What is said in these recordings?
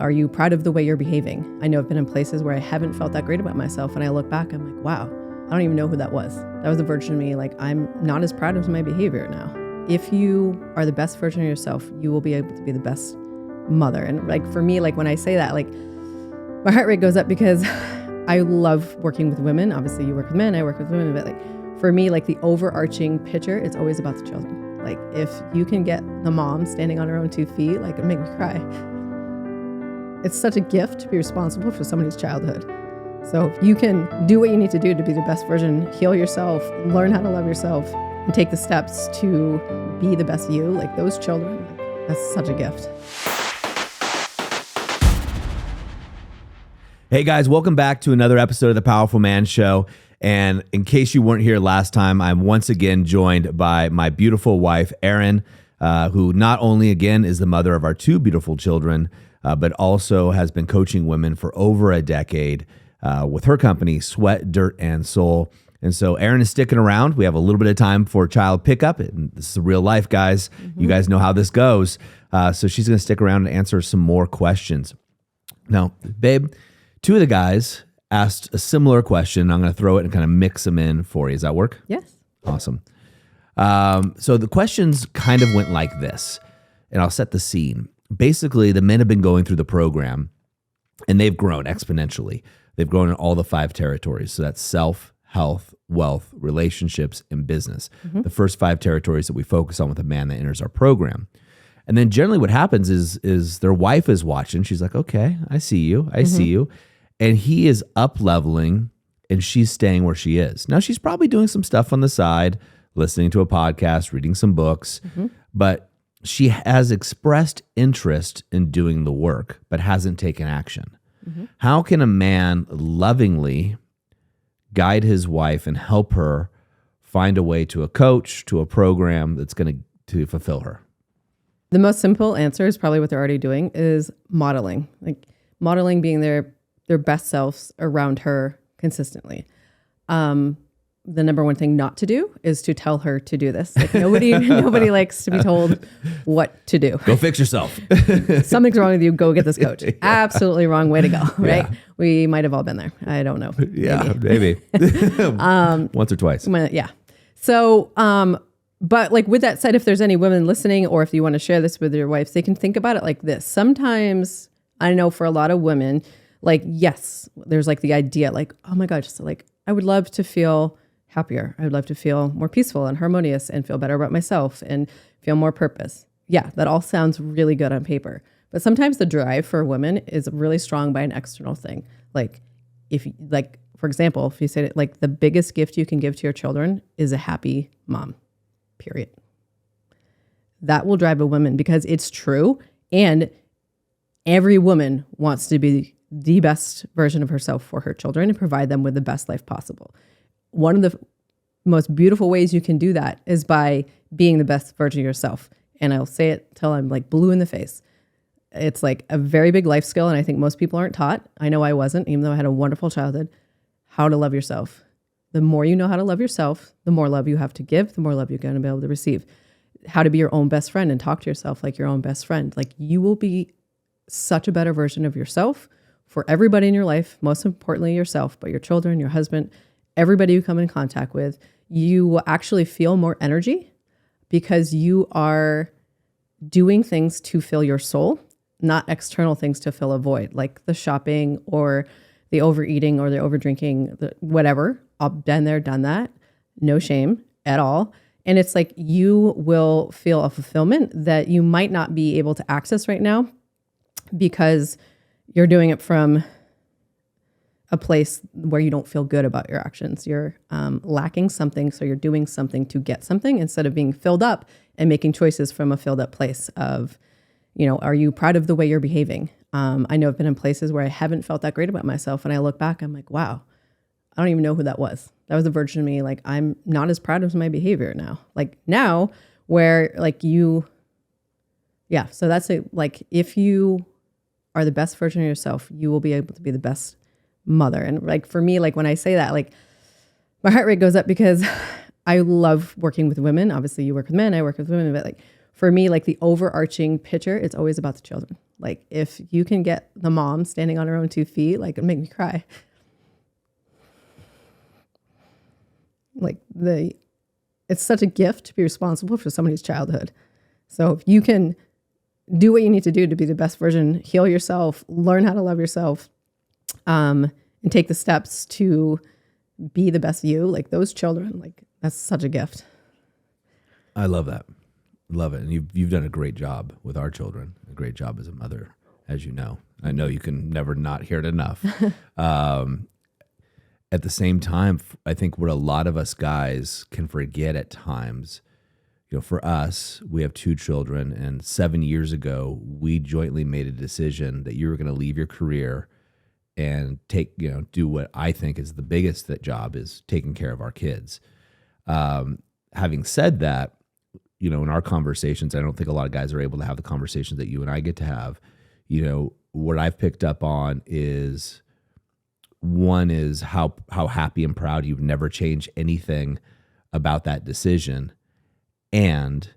Are you proud of the way you're behaving? I know I've been in places where I haven't felt that great about myself. And I look back, I'm like, wow, I don't even know who that was. That was a version of me. Like, I'm not as proud of my behavior now. If you are the best version of yourself, you will be able to be the best mother. And like, for me, like when I say that, like my heart rate goes up because I love working with women. Obviously you work with men, I work with women, but like for me, like the overarching picture, it's always about the children. Like if you can get the mom standing on her own 2 feet, like it'll make me cry. It's such a gift to be responsible for somebody's childhood. So if you can do what you need to do to be the best version, heal yourself, learn how to love yourself, and take the steps to be the best you, like those children, that's such a gift. Hey guys, welcome back to another episode of the Powerful Man Show. And in case you weren't here last time, I'm once again joined by my beautiful wife, Erin, who not only again is the mother of our 2 beautiful children, but also has been coaching women for over a decade with her company, Sweat, Dirt, and Soul. And so Erin is sticking around. We have a little bit of time for child pickup. And this is real life, guys. You guys know how this goes. So she's going to stick around and answer some more questions. Now, babe, 2 of the guys asked a similar question. I'm going to throw it and kind of mix them in for you. Does that work? Yes. Awesome. So the questions kind of went like this, and I'll set the scene. Basically, the men have been going through the program, and they've grown exponentially. They've grown in all the 5 territories. So that's self, health, wealth, relationships, and business. The first 5 territories that we focus on with a man that enters our program. And then generally what happens is their wife is watching. She's like, okay, I see you. I see you. And he is up-leveling, and she's staying where she is. Now, she's probably doing some stuff on the side, listening to a podcast, reading some books, but she has expressed interest in doing the work, but hasn't taken action. How can a man lovingly guide his wife and help her find a way to a coach, to a program that's going to fulfill her? The most simple answer is probably what they're already doing is modeling. Like modeling being their best selves around her consistently. The number one thing not to do is to tell her to do this. Like nobody likes to be told what to do. Go fix yourself. Something's wrong with you. Go get this coach. Absolutely wrong way to go. Right? Yeah. We might have all been there. I don't know. Yeah, maybe. Once or twice. Yeah. So, but like with that said, if there's any women listening, or if you want to share this with your wives, they can think about it like this. Sometimes I know for a lot of women, like, yes, there's like the idea like, oh my God, just like, I would love to feel happier. I would love to feel more peaceful and harmonious and feel better about myself and feel more purpose. Yeah, that all sounds really good on paper. But sometimes the drive for women is really strong by an external thing. Like for example, if you say it, like the biggest gift you can give to your children is a happy mom, period. That will drive a woman because it's true. And every woman wants to be the best version of herself for her children and provide them with the best life possible. One of the most beautiful ways you can do that is by being the best version of yourself. And I'll say it till I'm like blue in the face. It's like a very big life skill. And I think most people aren't taught. I know I wasn't, even though I had a wonderful childhood, how to love yourself. The more you know how to love yourself, the more love you have to give, the more love you're going to be able to receive. How to be your own best friend and talk to yourself like your own best friend. Like you will be such a better version of yourself for everybody in your life, most importantly yourself, but your children, your husband, everybody you come in contact with. You will actually feel more energy because you are doing things to fill your soul, not external things to fill a void, like the shopping or the overeating or the overdrinking, whatever. I've been there, done that. No shame at all. And it's like you will feel a fulfillment that you might not be able to access right now because you're doing it from a place where you don't feel good about your actions. You're lacking something, so you're doing something to get something instead of being filled up and making choices from a filled up place of, are you proud of the way you're behaving? I know I've been in places where I haven't felt that great about myself, and I look back, I'm like, wow, I don't even know who that was. That was a version of me. Like, I'm not as proud of my behavior now. Like now where like so that's it. Like if you are the best version of yourself, you will be able to be the best mother. And like for me, like when I say that, like my heart rate goes up because I love working with women. Obviously you work with men, I work with women, but like for me, like the overarching picture, it's always about the children. Like if you can get the mom standing on her own 2 feet, like it'd make me cry. Like it's such a gift to be responsible for somebody's childhood. So if you can do what you need to do to be the best version, heal yourself, learn how to love yourself, and take the steps to be the best you, like those children, like that's such a gift. I love that. Love it. And you've done a great job with our children, a great job as a mother, as you know. I know you can never not hear it enough. At the same time, I think what a lot of us guys can forget at times, for us, we have 2 children, and 7 years ago, we jointly made a decision that you were going to leave your career and do what I think is the biggest job, is taking care of our kids. Having said that, in our conversations, I don't think a lot of guys are able to have the conversations that you and I get to have. What I've picked up on is, one is how happy and proud you've never changed anything about that decision. And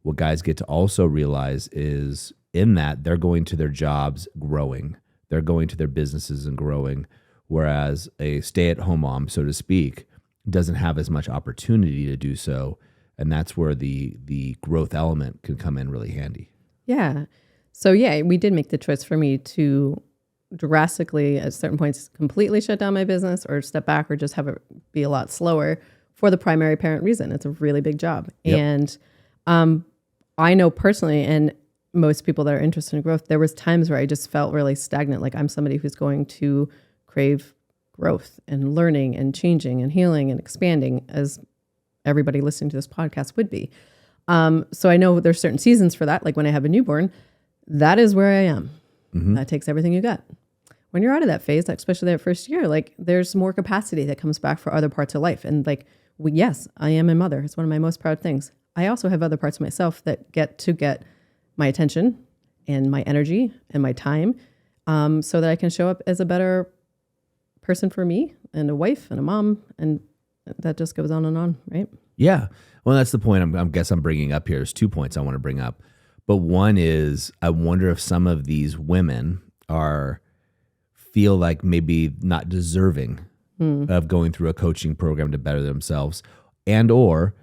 what guys get to also realize is in that they're going to their jobs growing. They're going to their businesses and growing. Whereas a stay-at-home mom, so to speak, doesn't have as much opportunity to do so. And that's where the growth element can come in really handy. Yeah. So yeah, we did make the choice for me to drastically at certain points completely shut down my business or step back or just have it be a lot slower for the primary parent reason. It's a really big job. Yep. And I know personally, and most people that are interested in growth, there was times where I just felt really stagnant. Like I'm somebody who's going to crave growth and learning and changing and healing and expanding, as everybody listening to this podcast would be. So I know there's certain seasons for that. Like when I have a newborn, that is where I am. Mm-hmm. That takes everything you got. When you're out of that phase, especially that first year, like there's more capacity that comes back for other parts of life. And like, yes, I am a mother. It's one of my most proud things. I also have other parts of myself that get my attention and my energy and my time, so that I can show up as a better person for me and a wife and a mom. And that just goes on and on, right? Yeah. Well, that's the point I'm bringing up here. There's 2 points I want to bring up. But one is, I wonder if some of these women feel like maybe not deserving of going through a coaching program to better themselves, and or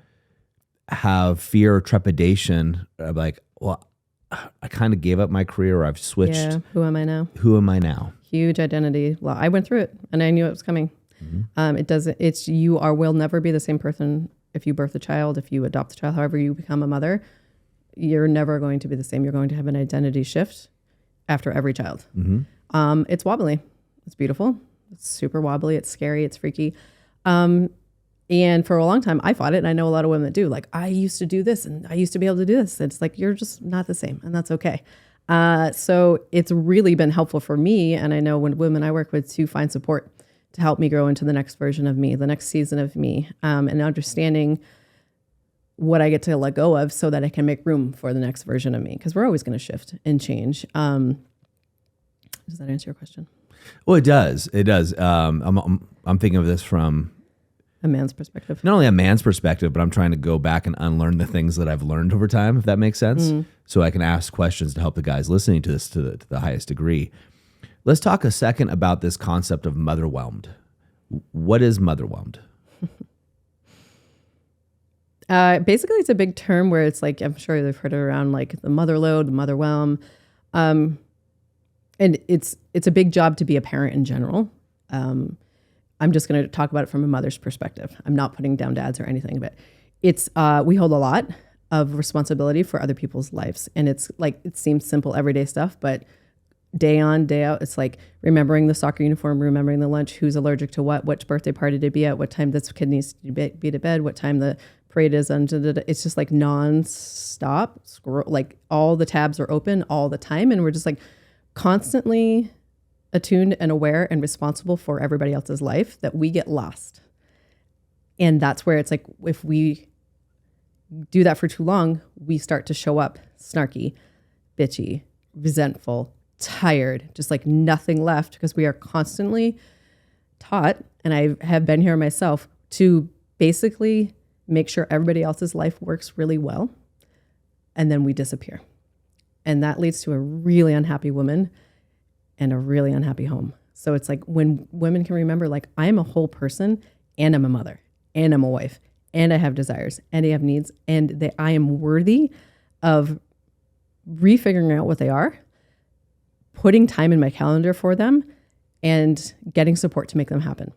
have fear or trepidation of like, well, I kind of gave up my career, or I've switched. Yeah. Who am I now? Huge identity. Well, I went through it and I knew it was coming. Mm-hmm. You will never be the same person if you birth a child, if you adopt a child, however you become a mother. You're never going to be the same. You're going to have an identity shift after every child. Mm-hmm. It's wobbly. It's beautiful. It's super wobbly. It's scary. It's freaky. And for a long time, I fought it. And I know a lot of women that do. Like, I used to do this and I used to be able to do this. It's like, you're just not the same. And that's okay. So it's really been helpful for me. And I know when women I work with to find support to help me grow into the next version of me, the next season of me, and understanding what I get to let go of so that I can make room for the next version of me. Because we're always going to shift and change. Does that answer your question? Well, it does. It does. I'm thinking of this from a man's perspective. Not only a man's perspective, but I'm trying to go back and unlearn the things that I've learned over time, if that makes sense. So I can ask questions to help the guys listening to this to the highest degree. Let's talk a second about this concept of motherwhelmed. What is motherwhelmed? Basically, it's a big term where it's like, I'm sure they've heard it around like the mother load, the motherwhelm. And it's a big job to be a parent in general. I'm just going to talk about it from a mother's perspective. I'm not putting down dads or anything, but it's we hold a lot of responsibility for other people's lives. And it's like, it seems simple, everyday stuff, but day on, day out, it's like remembering the soccer uniform, remembering the lunch, who's allergic to what, which birthday party to be at, what time this kid needs to be to bed, what time the parade is. It's just like non-stop, like all the tabs are open all the time. And we're just like constantly attuned and aware and responsible for everybody else's life that we get lost. And that's where it's like, if we do that for too long, we start to show up snarky, bitchy, resentful, tired, just like nothing left, because we are constantly taught, and I have been here myself, to basically make sure everybody else's life works really well. And then we disappear. And that leads to a really unhappy woman and a really unhappy home. So it's like when women can remember, like, I'm a whole person and I'm a mother and I'm a wife and I have desires and I have needs and that I am worthy of refiguring out what they are, putting time in my calendar for them, and getting support to make them happen.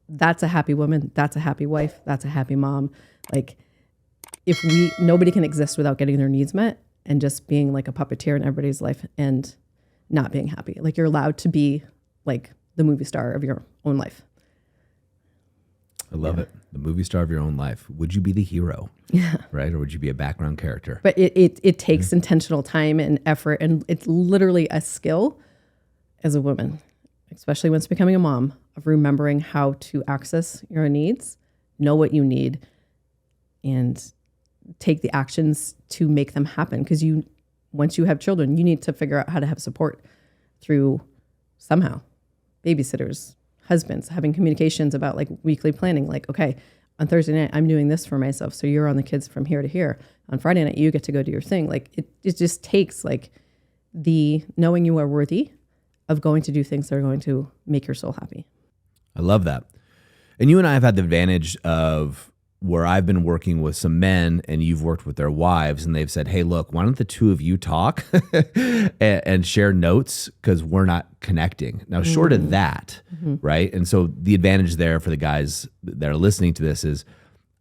That's a happy woman. That's a happy wife. That's a happy mom. Like, nobody can exist without getting their needs met and just being like a puppeteer in everybody's life and not being happy. Like, you're allowed to be like the movie star of your own life. I love it. The movie star of your own life. Would you be the hero? Yeah. Right? Or would you be a background character? But it takes intentional time and effort, and it's literally a skill as a woman, especially once becoming a mom, of remembering how to access your needs, know what you need, and take the actions to make them happen. Because once you have children, you need to figure out how to have support through somehow babysitters, husbands, having communications about like weekly planning. Like, okay, on Thursday night, I'm doing this for myself. So you're on the kids from here to here. On Friday night, you get to go do your thing. Like it just takes like the knowing you are worthy of going to do things that are going to make your soul happy. I love that. And you and I have had the advantage of where I've been working with some men and you've worked with their wives, and they've said, hey, look, why don't the two of you talk and share notes, because we're not connecting. Now, short of that, right? And so the advantage there for the guys that are listening to this is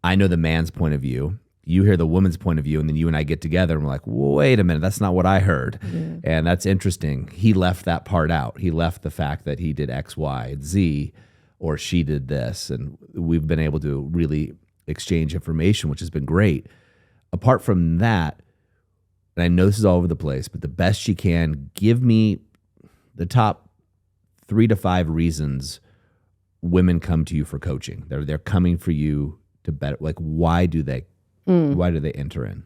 I know the man's point of view, you hear the woman's point of view, and then you and I get together and we're like, wait a minute, that's not what I heard. And that's interesting. He left that part out. He left the fact that he did X, Y, Z, or she did this. And we've been able to really exchange information, which has been great. Apart from that, and I know this is all over the place, but the best you can, give me the top 3 to 5 reasons women come to you for coaching. They're coming for you to better. Like, why do they enter in?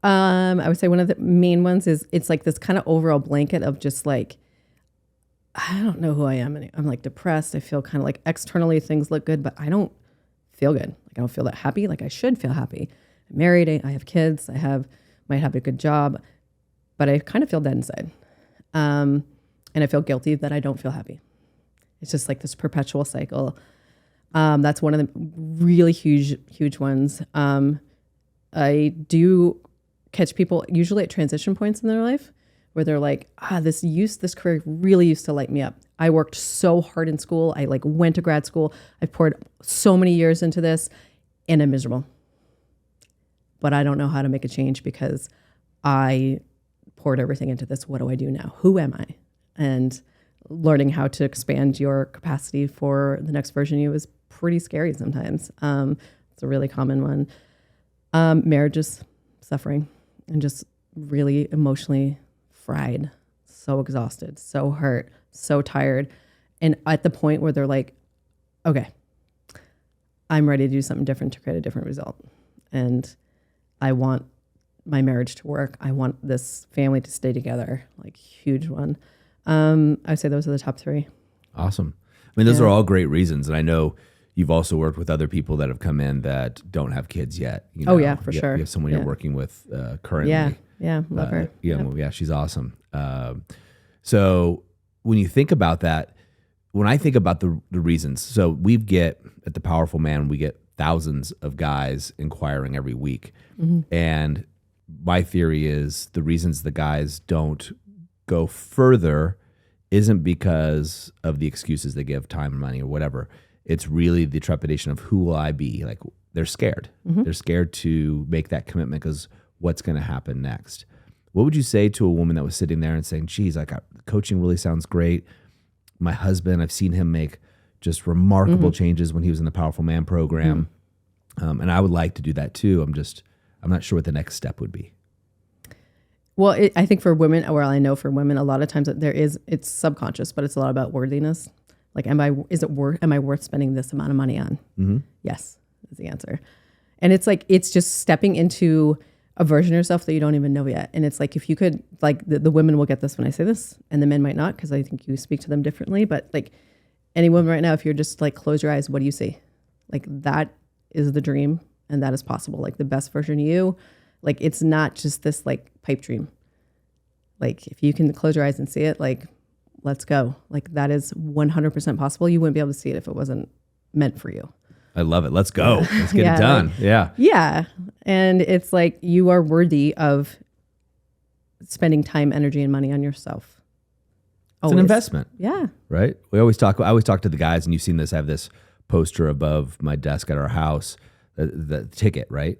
I would say one of the main ones is it's like this kind of overall blanket of just like, I don't know who I am. I'm like depressed. I feel kind of like externally things look good, but I don't feel good. Like, I don't feel that happy. Like, I should feel happy. I'm married. I have kids. Might have a good job, but I kind of feel dead inside. And I feel guilty that I don't feel happy. It's just like this perpetual cycle. That's one of the really huge ones. I do catch people usually at transition points in their life where they're like, this career really used to light me up. I worked so hard in school. I like went to grad school. I poured so many years into this and I'm miserable. But I don't know how to make a change because I poured everything into this. What do I do now? Who am I? And learning how to expand your capacity for the next version of you is pretty scary sometimes. It's a really common one. Marriage is suffering and just really emotionally fried, so exhausted, so hurt, so tired. And at the point where they're like, okay, I'm ready to do something different to create a different result. And I want my marriage to work. I want this family to stay together, like huge one. I would say those are the top 3. Awesome. I mean, those are all great reasons. And I know you've also worked with other people that have come in that don't have kids yet. You know? Oh yeah, for sure. You have someone you're working with currently. Yeah, love her. Yeah, she's awesome. So when you think about that, when I think about the reasons, so we get at the Powerful Man, we get thousands of guys inquiring every week. And my theory is the reasons the guys don't go further isn't because of the excuses they give, time, money, or whatever. It's really the trepidation of who will I be? Like, they're scared. They're scared to make that commitment because what's going to happen next? What would you say to a woman that was sitting there and saying, geez, like, coaching really sounds great. My husband, I've seen him make just remarkable changes when he was in the Powerful Man program. And I would like to do that too. I'm not sure what the next step would be. Well, I think for women, or I know for women, a lot of times it's subconscious, but it's a lot about worthiness. Like, am I worth spending this amount of money on? Yes, is the answer. And it's like, it's just stepping into a version of yourself that you don't even know yet. And it's like, if you could, like, the women will get this when I say this, and the men might not, because I think you speak to them differently. But like any woman right now, if you're just like, close your eyes, what do you see? Like, that is the dream, and that is possible. Like, the best version of you. Like, it's not just this like pipe dream. Like if you can close your eyes and see it, like, let's go. Like that is 100% possible. You wouldn't be able to see it if it wasn't meant for you. I love it. Let's go. Let's get Yeah, it done. like- yeah. Yeah. And it's like you are worthy of spending time, energy, and money on yourself. It's an investment, Yeah. right? I always talk to the guys, and you've seen this, I have this poster above my desk at our house, the ticket, right?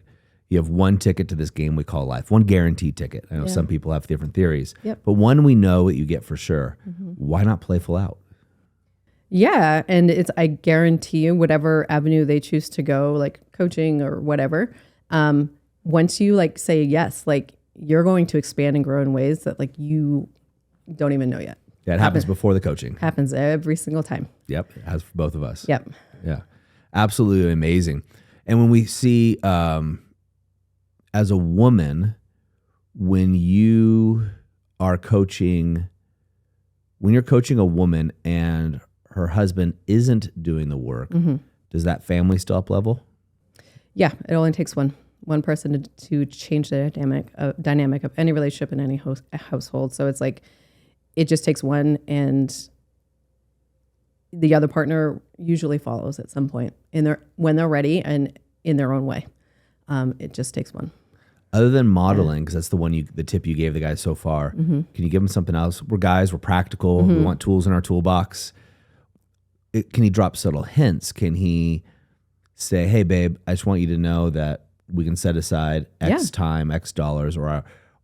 You have one ticket to this game we call life, one guaranteed ticket. I know some people have different theories, but one we know that you get for sure. Why not play full out? Yeah. And I guarantee you, whatever avenue they choose to go, like coaching or whatever, once you like say yes, like you're going to expand and grow in ways that like you don't even know yet. Yeah, it happens before the coaching. Happens every single time. Yep, it has for both of us. Yep. Yeah, absolutely amazing. And when we see, as a woman, when you're coaching a woman and her husband isn't doing the work, does that family still up level? Yeah, it only takes one person to change the dynamic of any relationship in any household. So it's like, it just takes one, and the other partner usually follows at some point when they're ready and in their own way. It just takes one. Other than modeling, because that's the tip you gave the guys so far, can you give them something else? We're guys, we're practical, we want tools in our toolbox. Can he drop subtle hints? Can he say, hey, babe, I just want you to know that we can set aside X time, X dollars,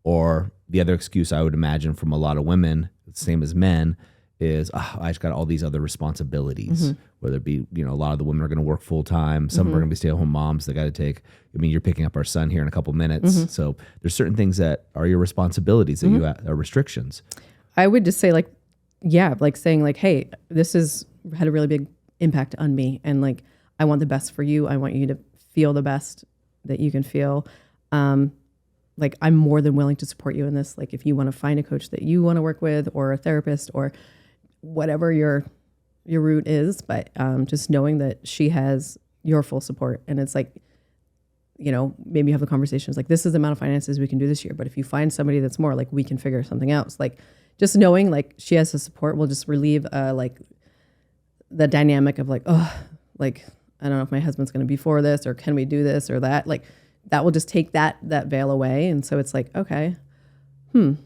or the other excuse I would imagine from a lot of women, same as men, is I just got all these other responsibilities, whether it be, a lot of the women are going to work full time. Some are going to be stay-at-home moms. They got to take, you're picking up our son here in a couple minutes. So there's certain things that are your responsibilities that you are restrictions. I would just say like saying like, hey, this had a really big impact on me. And like, I want the best for you. I want you to feel the best that you can feel. Like I'm more than willing to support you in this. Like if you want to find a coach that you want to work with, or a therapist, or whatever your route is, but just knowing that she has your full support. And it's like, maybe you have the conversations like, this is the amount of finances we can do this year, but if you find somebody that's more, like we can figure something else. Like just knowing like she has the support will just relieve like the dynamic of like, oh, like I don't know if my husband's going to be for this, or can we do this or that. Like that will just take that veil away. And so it's like, okay,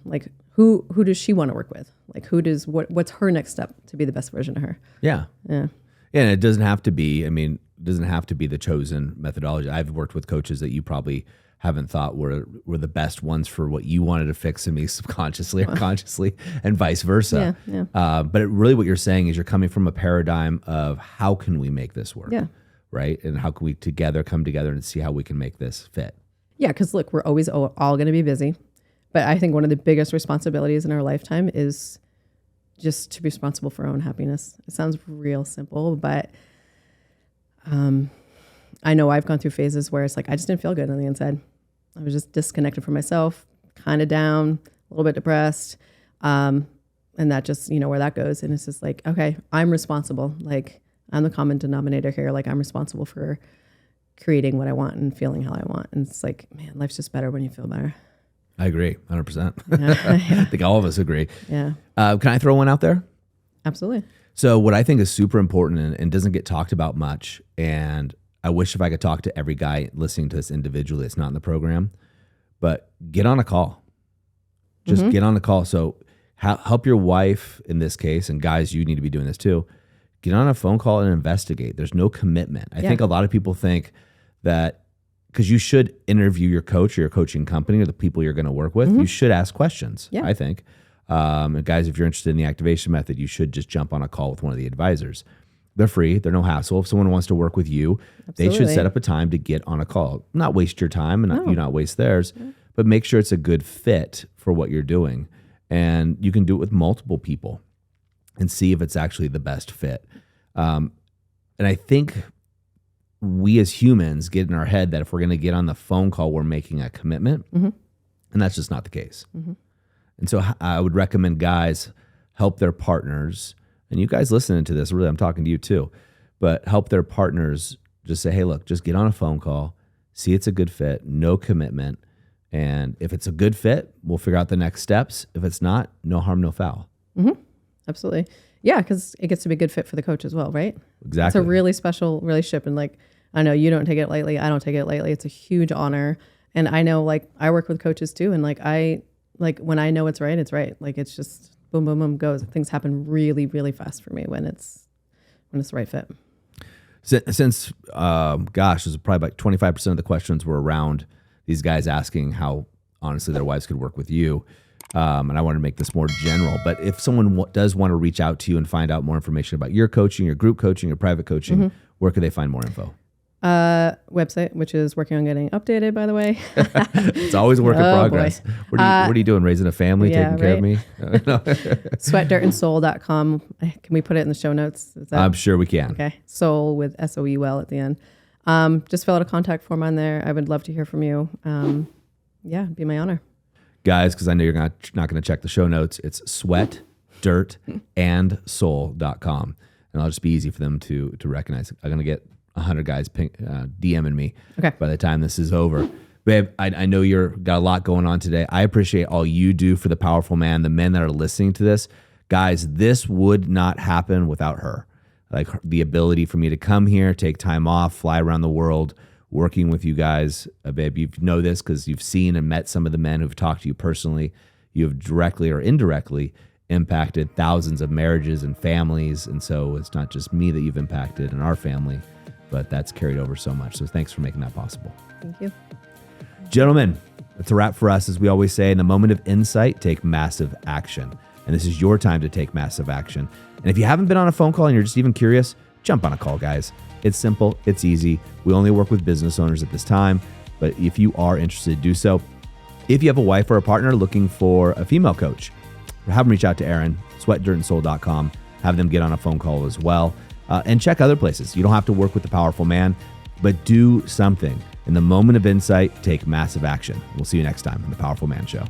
like who does she want to work with? Like what's her next step to be the best version of her? Yeah. Yeah. And it doesn't have to be, the chosen methodology. I've worked with coaches that you probably haven't thought were the best ones for what you wanted to fix in me subconsciously or consciously, and vice versa. Yeah. But really what you're saying is you're coming from a paradigm of how can we make this work? Yeah. Right? And how can we come together and see how we can make this fit? Yeah, because look, we're always all going to be busy. But I think one of the biggest responsibilities in our lifetime is just to be responsible for our own happiness. It sounds real simple, but I know I've gone through phases where it's like I just didn't feel good on the inside. I was just disconnected from myself, kind of down, a little bit depressed. And that just, where that goes. And it's just like, okay, I'm responsible. Like I'm the common denominator here. Like I'm responsible for creating what I want and feeling how I want. And it's like, man, life's just better when you feel better. I agree, 100%. Yeah. I think all of us agree. Yeah. Can I throw one out there? Absolutely. So what I think is super important and doesn't get talked about much, and I wish if I could talk to every guy listening to this individually, it's not in the program, but get on a call. Just get on a call. So help your wife in this case, and guys, you need to be doing this too. Get on a phone call and investigate. There's no commitment. I think a lot of people think that because you should interview your coach or your coaching company or the people you're going to work with, you should ask questions, I think. And guys, if you're interested in the activation method, you should just jump on a call with one of the advisors. They're free. They're no hassle. If someone wants to work with you, they should set up a time to get on a call. Not waste your time and you not waste theirs, but make sure it's a good fit for what you're doing. And you can do it with multiple people and see if it's actually the best fit. And I think we as humans get in our head that if we're going to get on the phone call, we're making a commitment. And that's just not the case. And so I would recommend guys help their partners, and you guys listening to this, really, I'm talking to you too, but help their partners just say, hey, look, just get on a phone call, see it's a good fit, no commitment, And if it's a good fit, we'll figure out the next steps. If it's not, no harm, no foul. Absolutely. Yeah, because it gets to be a good fit for the coach as well, right? Exactly. It's a really special relationship. And like, I know you don't take it lightly. I don't take it lightly. It's a huge honor. And I know like I work with coaches too. And like when I know it's right. Like it's just boom, boom, boom goes. Things happen really, really fast for me when it's the right fit. Since, gosh, there's probably about 25% of the questions were around these guys asking how honestly their wives could work with you. And I want to make this more general, but if someone does want to reach out to you and find out more information about your coaching, your group coaching, your private coaching, where could they find more info? Website, which is working on getting updated, by the way. It's always a work in progress. What are you doing? Raising a family, taking care of me? Sweatdirtandsoul.com. Can we put it in the show notes? I'm sure we can. Okay. Soul with SOUL at the end. Just fill out a contact form on there. I would love to hear from you. It'd be my honor. Guys, because I know you're not going to check the show notes. It's sweatdirtandsoul.com. And I'll just be easy for them to recognize. I'm going to get 100 guys DMing me by the time this is over. Babe, I know you're got a lot going on today. I appreciate all you do for the powerful man, the men that are listening to this. Guys, this would not happen without her. Like the ability for me to come here, take time off, fly around the world, working with you guys. Babe, you know this because you've seen and met some of the men who've talked to you personally. You have directly or indirectly impacted thousands of marriages and families. And so it's not just me that you've impacted and our family, but that's carried over so much. So thanks for making that possible. Thank you. Gentlemen, that's a wrap for us. As we always say, in the moment of insight, take massive action. And this is your time to take massive action. And if you haven't been on a phone call and you're just even curious, jump on a call, guys. It's simple. It's easy. We only work with business owners at this time, but if you are interested, do so. If you have a wife or a partner looking for a female coach, have them reach out to Erin, sweatdirtandsoul.com. Have them get on a phone call as well. And check other places. You don't have to work with the powerful man, but do something. In the moment of insight, take massive action. We'll see you next time on The Powerful Man Show.